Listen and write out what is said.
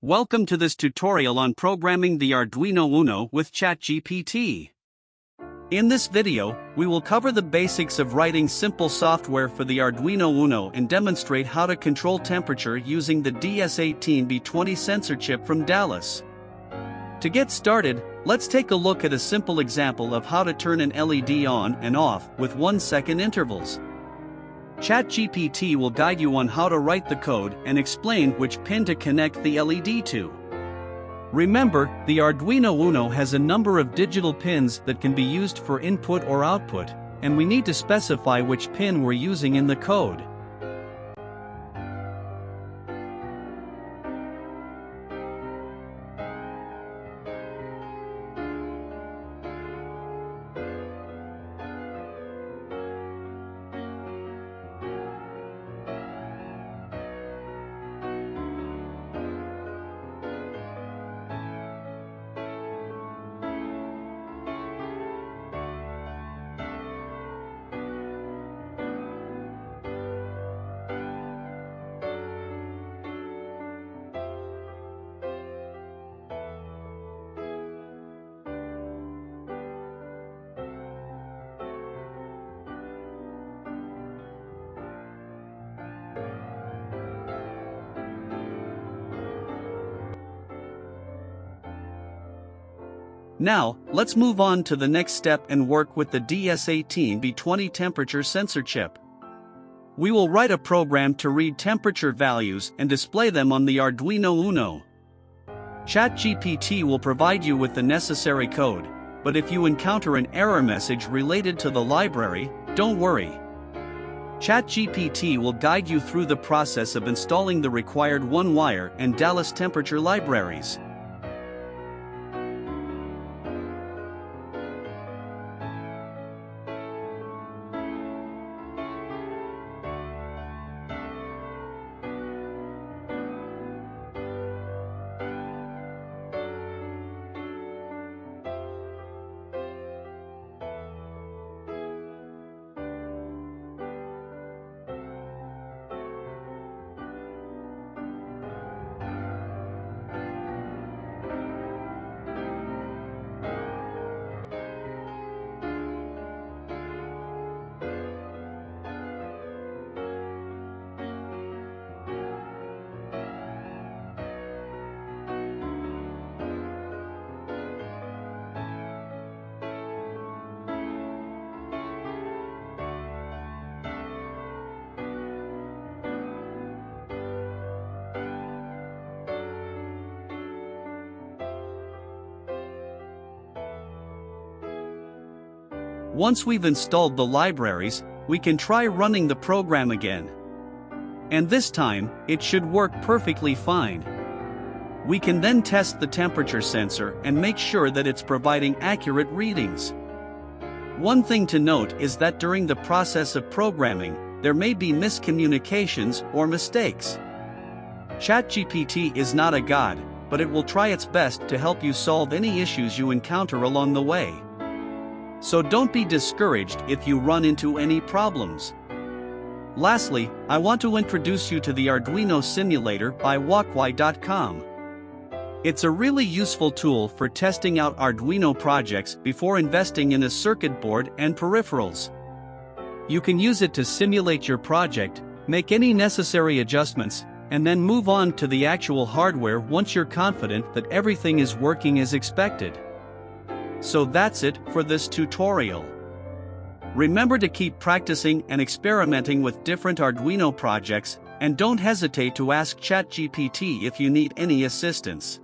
Welcome to this tutorial on programming the Arduino Uno with ChatGPT. In this video, we will cover the basics of writing simple software for the Arduino Uno and demonstrate how to control temperature using the DS18B20 sensor chip from Dallas. To get started, let's take a look at a simple example of how to turn an LED on and off with 1-second intervals. ChatGPT will guide you on how to write the code and explain which pin to connect the LED to. Remember, the Arduino Uno has a number of digital pins that can be used for input or output, and we need to specify which pin we're using in the code. Now, let's move on to the next step and work with the DS18B20 temperature sensor chip. We will write a program to read temperature values and display them on the Arduino Uno. ChatGPT will provide you with the necessary code, but if you encounter an error message related to the library, don't worry. ChatGPT will guide you through the process of installing the required OneWire and Dallas Temperature libraries. Once we've installed the libraries, we can try running the program again. And this time, it should work perfectly fine. We can then test the temperature sensor and make sure that it's providing accurate readings. One thing to note is that during the process of programming, there may be miscommunications or mistakes. ChatGPT is not a god, but it will try its best to help you solve any issues you encounter along the way. So don't be discouraged if you run into any problems. Lastly, I want to introduce you to the Arduino Simulator by OneWire.com. It's a really useful tool for testing out Arduino projects before investing in a circuit board and peripherals. You can use it to simulate your project, make any necessary adjustments, and then move on to the actual hardware once you're confident that everything is working as expected. So that's it for this tutorial. Remember to keep practicing and experimenting with different Arduino projects, and don't hesitate to ask ChatGPT if you need any assistance.